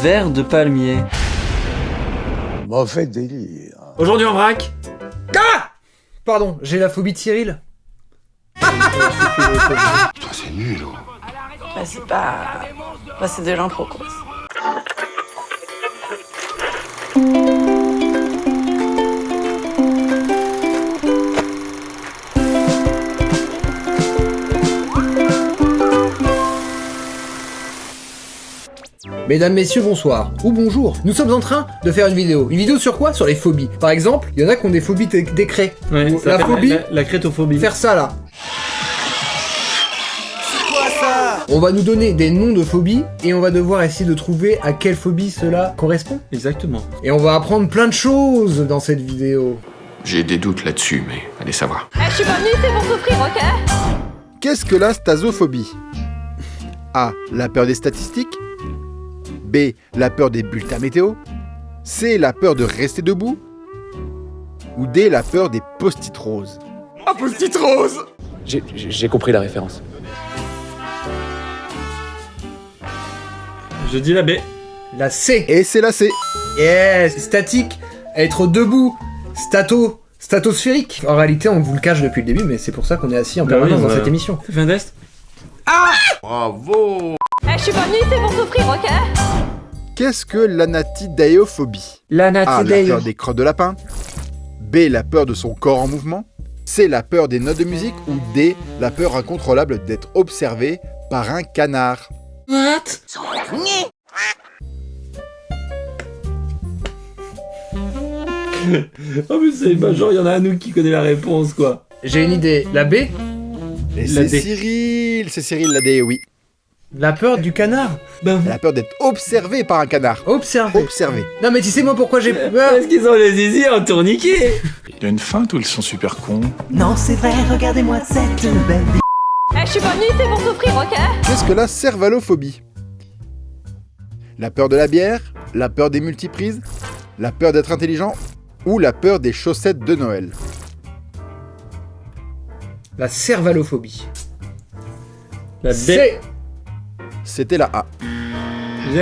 verre de palmier. Mauvais délire. Aujourd'hui en vrac. Ah, pardon, j'ai la phobie de Cyril. Putain, c'est nul. Bah c'est pas... Bah c'est de l'impro quoi. Mesdames, messieurs, bonsoir. Ou bonjour. Nous sommes en train de faire une vidéo. Une vidéo sur quoi? Sur les phobies. Par exemple, il y en a qui ont des phobies des craies. Ouais, Ou ça la s'appelle phobie, la crétophobie. faire ça là. C'est quoi ça? On va nous donner des noms de phobies et on va devoir essayer de trouver à quelle phobie cela correspond. Exactement. Et on va apprendre plein de choses dans cette vidéo. J'ai des doutes là-dessus, mais allez savoir. Je suis pas venue ici pour souffrir, ok? Qu'est-ce que la stasophobie? A. La peur des statistiques. B. La peur des bulletins météo. C. La peur de rester debout. Ou D. La peur des post-it roses. Ah, post-it rose! J'ai compris la référence. Je dis la B. La C. Et c'est la C. Yes. Statique. Être debout. Statosphérique. En réalité, on vous le cache depuis le début, mais c'est pour ça qu'on est assis en permanence dans cette émission. T'as fait un test? Bravo! Je suis pas venue ici pour souffrir, ok? Qu'est-ce que l'anatidaeophobie? A. La peur des crottes de lapin. B. La peur de son corps en mouvement. C. La peur des notes de musique. Ou D. La peur incontrôlable d'être observé par un canard. What? Oh mais c'est pas genre, il y en a un nous qui connaît la réponse quoi. J'ai une idée. La B. Et La D. c'est Cyril la D, oui. La peur du canard. La peur d'être observé par un canard. Observé. Observé. Non mais tu sais moi pourquoi j'ai peur? Parce qu'ils ont les zizi en tourniquet. Il y a une feinte ou ils sont super cons? Non, c'est vrai, regardez-moi cette belle vie. Je suis pas venue ici pour souffrir, ok? Qu'est-ce que la cervalophobie? La peur de la bière, la peur des multiprises, la peur d'être intelligent ou la peur des chaussettes de Noël? La cervalophobie. La B. C. C'était la A.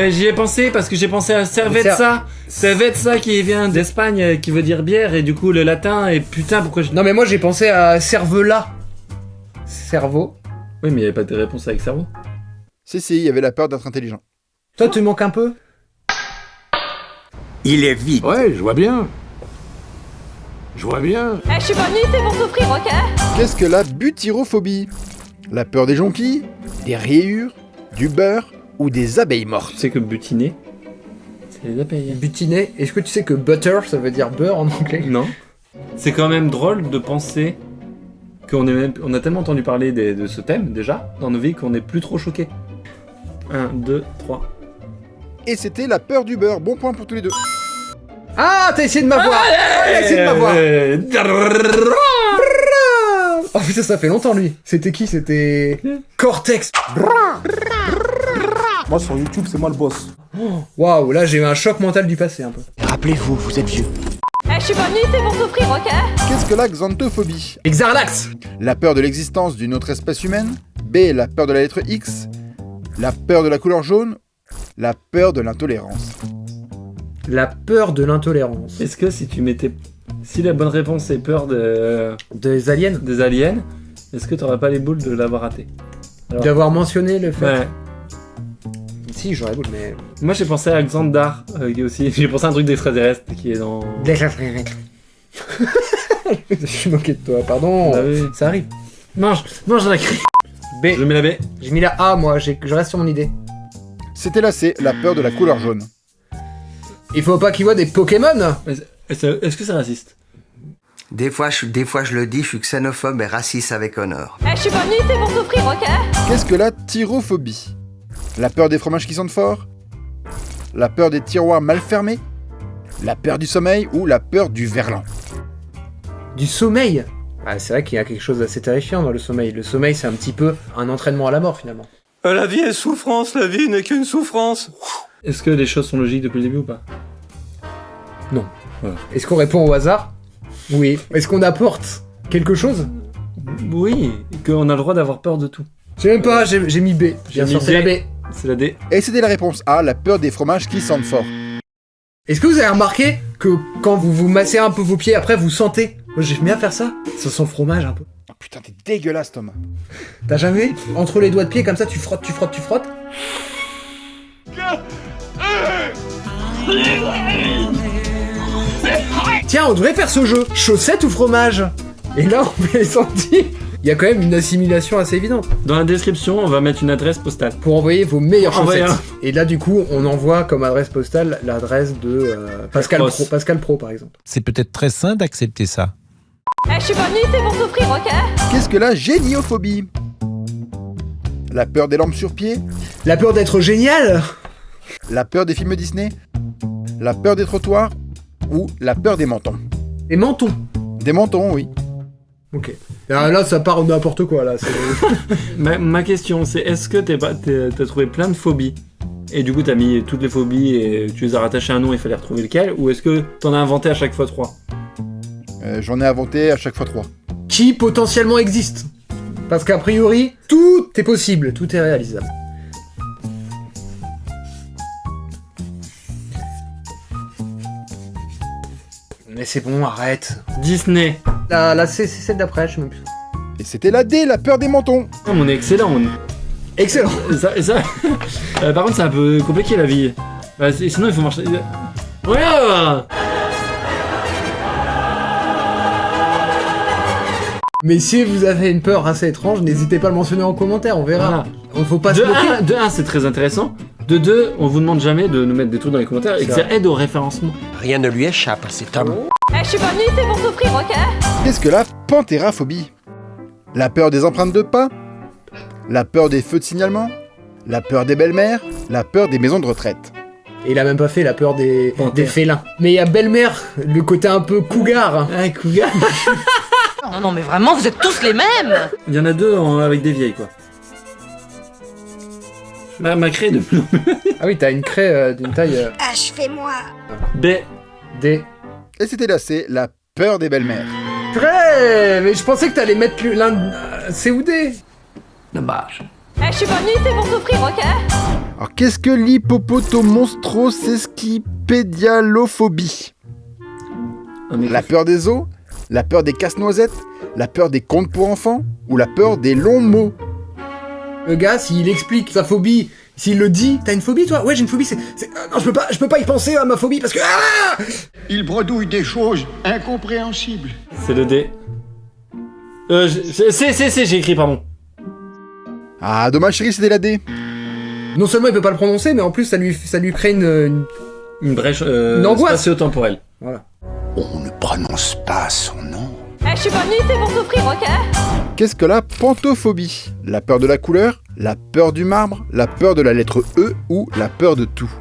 J'y ai pensé parce que j'ai pensé à cerveza. Cerveza qui vient d'Espagne, qui veut dire bière, et du coup le latin, et putain pourquoi je... Non mais moi j'ai pensé à cervelas. Cerveau. Oui mais il y avait pas de réponse avec cerveau. Si, il y avait la peur d'être intelligent. Toi tu manques un peu? Il est vite. Ouais, je vois bien. Je vois bien. Je suis pas venue ici pour souffrir, ok? Qu'est-ce que la butyrophobie? La peur des jonquilles, des rayures, du beurre ou des abeilles mortes? Tu sais que butiner, c'est les abeilles. Butiner. Est-ce que tu sais que butter ça veut dire beurre en anglais? Non. C'est quand même drôle de penser on a tellement entendu parler de ce thème déjà dans nos vies qu'on n'est plus trop choqués. 1, 2, 3. Et c'était la peur du beurre. Bon point pour tous les deux. Ah t'as essayé de m'avoir. T'as essayé de m'avoir. Oh putain ça fait longtemps lui. C'était qui? C'était Cortex. Moi sur YouTube c'est moi le boss. Waouh, là j'ai eu un choc mental du passé un peu. Rappelez-vous, vous êtes vieux. Je suis pas venue ici pour souffrir, ok? Qu'est-ce que la xanthophobie? Exarlax. La peur de l'existence d'une autre espèce humaine. B. La peur de la lettre X. La peur de la couleur jaune. La peur de l'intolérance. La peur de l'intolérance. Est-ce que si la bonne réponse est peur Des aliens. des aliens, est-ce que t'aurais pas les boules de l'avoir raté? Alors- D'avoir mentionné le fait. Ouais. Si j'aurais voulu mais... Moi j'ai pensé à Xandar aussi. J'ai pensé à un truc d'extraterrestre qui est dans... Je suis moqué de toi, pardon. Bah oui. Ça arrive. Mange la cri. B. Je mets la B. J'ai mis la A moi, je reste sur mon idée. C'était la C. La peur de la couleur jaune. Il faut pas qu'il voit des Pokémon. Est-ce que c'est raciste? Des fois je le dis, je suis xénophobe et raciste avec honneur. Je suis pas venue ici pour souffrir, ok? Qu'est-ce que la tyrophobie? La peur des fromages qui sentent fort? La peur des tiroirs mal fermés? La peur du sommeil ou la peur du verlan? Du sommeil. Ah, c'est vrai qu'il y a quelque chose d'assez terrifiant dans le sommeil. Le sommeil c'est un petit peu un entraînement à la mort finalement. La vie est souffrance, la vie n'est qu'une souffrance. Est-ce que les choses sont logiques depuis le début ou pas? Non. Voilà. Est-ce qu'on répond au hasard? Oui. Est-ce qu'on apporte quelque chose? Oui, et qu'on a le droit d'avoir peur de tout. Je sais même pas, j'ai mis B. J'ai Bien mis sûr, c'est la B. B. C'est la D. Et c'était la réponse A, la peur des fromages qui sentent fort. Est-ce que vous avez remarqué que quand vous vous massez un peu vos pieds, après vous sentez? Moi j'aime bien faire ça. Ça sent le fromage un peu. Oh, putain, t'es dégueulasse, Thomas. T'as jamais entre les doigts de pied comme ça, tu frottes. Tiens, on devrait faire ce jeu. Chaussette ou fromage? Et là, on fait les sentis. Il y a quand même une assimilation assez évidente. Dans la description, on va mettre une adresse postale. Pour envoyer vos meilleures Envoyez chaussettes. Et là, du coup, on envoie comme adresse postale l'adresse de Pascal Pro, par exemple. C'est peut-être très sain d'accepter ça. Eh, je suis pas venue ici pour souffrir, ok? Qu'est-ce que la géniophobie? La peur des lampes sur pied? La peur d'être génial? La peur des films Disney? La peur des trottoirs? Ou la peur des mentons? Les mentons. Des mentons, oui. Ok. Là, ça part n'importe quoi, là. Ma question, c'est est-ce que t'as trouvé plein de phobies et du coup t'as mis toutes les phobies et tu les as rattachées à un nom et il fallait retrouver lequel, ou est-ce que t'en as inventé à chaque fois 3? J'en ai inventé à chaque fois 3. Qui potentiellement existe. Parce qu'a priori, tout est possible, tout est réalisable. Mais c'est bon, arrête. Disney. Là, c'est celle d'après, je sais même plus. Et c'était la D, la peur des mentons. Ah, mais on est excellent. Excellent. Par contre, c'est un peu compliqué la vie. Sinon, il faut marcher. Regarde. Mais si vous avez une peur assez étrange, n'hésitez pas à le mentionner en commentaire, on verra. Voilà. On faut pas se bloquer. De 1, c'est très intéressant. De 2, on vous demande jamais de nous mettre des trucs dans les commentaires et que ça aide au référencement. Rien ne lui échappe à cet homme. Eh, je suis pas venue ici pour souffrir, ok? Qu'est-ce que la panthéraphobie? La peur des empreintes de pas? La peur des feux de signalement? La peur des belles-mères? La peur des maisons de retraite? Et il a même pas fait la peur des félins. Mais il y a belle-mère, le côté un peu cougar. Ah, cougar. Non, mais vraiment, vous êtes tous les mêmes. Il y en a 2 avec des vieilles, quoi. Ma craie de plus. Ah oui, t'as une craie d'une taille... Achevez-moi. B. D. Et c'était là, c'est la peur des belles-mères. Très. Mais je pensais que t'allais mettre l'un... C ou D. Dommage. Eh, je suis pas venue ici pour souffrir, ok? Alors qu'est-ce que l'hippopotomonstrosesquipédialophobie? La peur des os? La peur des casse-noisettes? La peur des contes pour enfants? Ou la peur des longs mots? Le gars, s'il explique sa phobie, s'il le dit, t'as une phobie toi? Ouais, j'ai une phobie, non, je peux pas y penser à ma phobie parce que... Ah, Il bredouille des choses incompréhensibles. C'est le D. J'ai écrit, pardon. Ah, dommage chérie, c'était la D. Non seulement il peut pas le prononcer, mais en plus ça lui crée une brèche une angoisse spatio-temporelle. Voilà. On ne prononce pas son nom. Eh, je suis pas venue ici pour souffrir, ok? Qu'est-ce que la pantophobie? La peur de la couleur? La peur du marbre? La peur de la lettre E? Ou la peur de tout?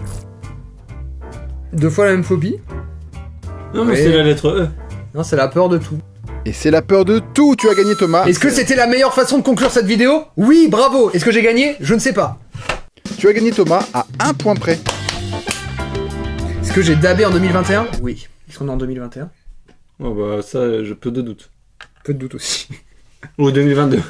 2 fois la même phobie? Non, mais Oui. c'est la lettre E. Non, c'est la peur de tout. Et c'est la peur de tout, tu as gagné Thomas. Est-ce que c'était la meilleure façon de conclure cette vidéo? Oui, bravo. Est-ce que j'ai gagné? Je ne sais pas. Tu as gagné Thomas à 1 point près. Est-ce que j'ai dabé en 2021? Oui. Est-ce qu'on est en 2021? Oh bah ça, je peu de doute. Peu de doute aussi. Ou 2022.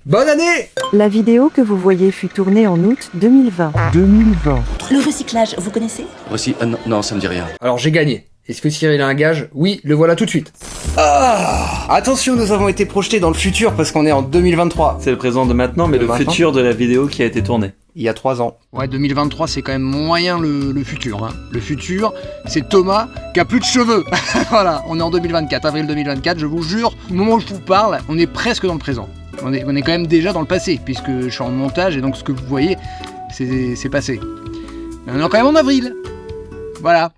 Bonne année! La vidéo que vous voyez fut tournée en août 2020. Le recyclage, vous connaissez? Aussi, non, ça me dit rien. Alors j'ai gagné. Est-ce que Cyril a un gage? Oui, le voilà tout de suite. Ah! Attention, nous avons été projetés dans le futur parce qu'on est en 2023. C'est le présent de maintenant, mais De le maintenant. futur de la vidéo qui a été tournée. Il y a 3 ans. Ouais, 2023, c'est quand même moyen le futur. Hein. Le futur, c'est Thomas qui a plus de cheveux. Voilà, on est en 2024, avril 2024, je vous jure, au moment où je vous parle, on est presque dans le présent. On est quand même déjà dans le passé, puisque je suis en montage, et donc ce que vous voyez, c'est passé. Mais on est quand même en avril. Voilà.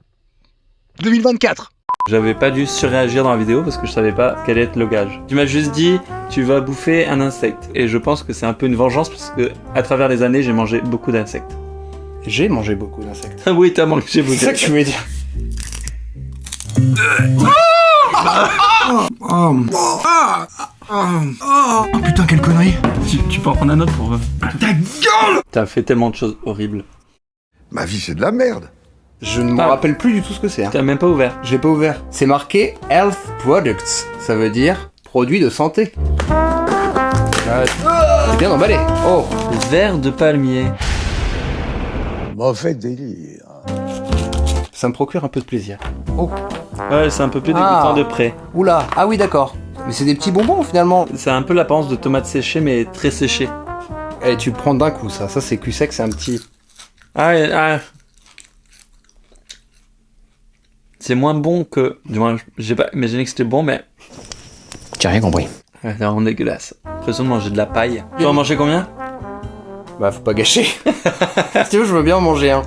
2024. J'avais pas dû surréagir dans la vidéo parce que je savais pas quel est le gage. Tu m'as juste dit, tu vas bouffer un insecte. Et je pense que c'est un peu une vengeance parce que, à travers les années, j'ai mangé beaucoup d'insectes. J'ai mangé beaucoup d'insectes. Ah oui, t'as mangé beaucoup. C'est ça que tu voulais dire. Oh putain, quelle connerie. Tu peux en prendre un autre pour... Ta gueule! T'as fait tellement de choses horribles. Ma vie, c'est de la merde. Je ne me rappelle plus du tout ce que c'est. Hein. T'as même pas ouvert. J'ai pas ouvert. C'est marqué Health Products. Ça veut dire produits de santé. C'est bien emballé. Oh, Verre de palmier. Mauvais délire. Ça me procure un peu de plaisir. Oh. Ouais, c'est un peu plus dégoûtant de près. Oula, ah oui d'accord. Mais c'est des petits bonbons finalement. C'est un peu l'apparence de tomates séchées, mais très séchées. Et tu prends d'un coup ça. Ça c'est cul sec, c'est un petit... Ah. C'est moins bon que... Du moins, j'ai pas imaginé que c'était bon, mais... J'ai rien compris. Ouais, c'est vraiment dégueulasse. L'impression de manger de la paille. Tu vas en manger combien? Bah faut pas gâcher. Si tu veux, je veux bien en manger un.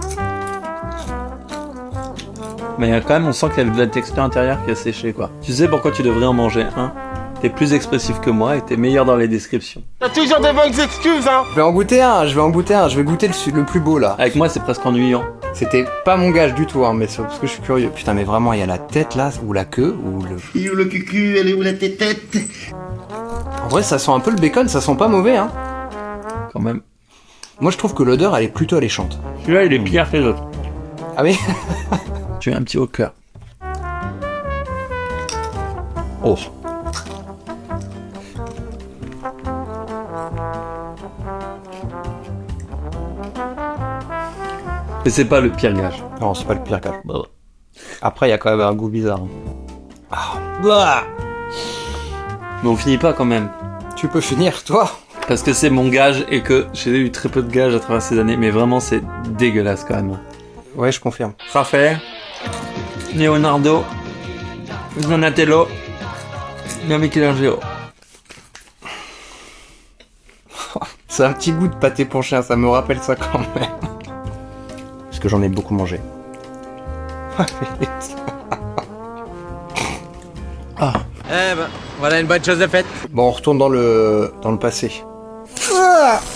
Mais quand même, on sent qu'il y a de la texture intérieure qui a séché, quoi. Tu sais pourquoi tu devrais en manger un? T'es plus expressif que moi et t'es meilleur dans les descriptions. T'as toujours des bonnes excuses, hein. Je vais en goûter un, je vais goûter le plus beau, là. Avec moi, c'est presque ennuyant. C'était pas mon gage du tout, hein, mais c'est parce que je suis curieux. Putain, mais vraiment, il y a la tête, là, ou la queue, ou le... Il est où le cucu, elle est où la tête? En vrai, ça sent un peu le bacon, ça sent pas mauvais, hein. Quand même. Moi, je trouve que l'odeur, elle est plutôt alléchante. Celui-là, il est pire que les autres. Ah oui. Tu as un petit haut cœur. Oh. Mais c'est pas le pire gage. Non, c'est pas le pire gage. Après, il y a quand même un goût bizarre. Ah. Mais on finit pas quand même. Tu peux finir, toi. Parce que c'est mon gage et que j'ai eu très peu de gages à travers ces années. Mais vraiment, c'est dégueulasse quand même. Ouais, je confirme. Raphaël, Leonardo, Donatello, Michelangelo. C'est un petit goût de pâté pour chien, ça me rappelle ça quand même. Parce que j'en ai beaucoup mangé. Ah. Eh ben, voilà une bonne chose de faite. Bon, on retourne dans le passé.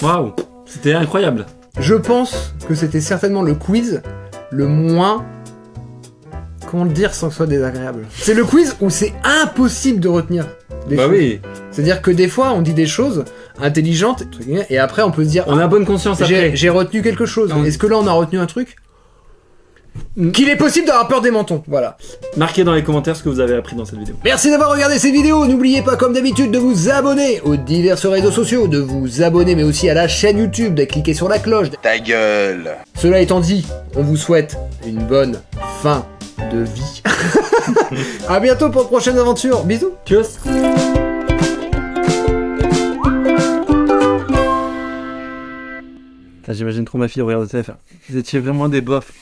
Waouh, c'était incroyable. Je pense que c'était certainement le quiz le moins... Comment le dire sans que ce soit désagréable? C'est le quiz où c'est impossible de retenir des choses. Oui. C'est-à-dire que des fois, on dit des choses intelligentes, et après, on peut se dire... On a bonne conscience après. J'ai retenu quelque chose. Est-ce que là, on a retenu un truc? Qu'il est possible d'avoir peur des mentons, voilà. Marquez dans les commentaires ce que vous avez appris dans cette vidéo. Merci d'avoir regardé cette vidéo, n'oubliez pas comme d'habitude de vous abonner aux divers réseaux sociaux, de vous abonner mais aussi à la chaîne YouTube, de cliquer sur la cloche. Ta gueule. Cela étant dit, on vous souhaite une bonne fin de vie. A bientôt pour de prochaines aventures, bisous. Tchuss. J'imagine trop ma fille regarder ça et faire. Vous étiez vraiment des bofs.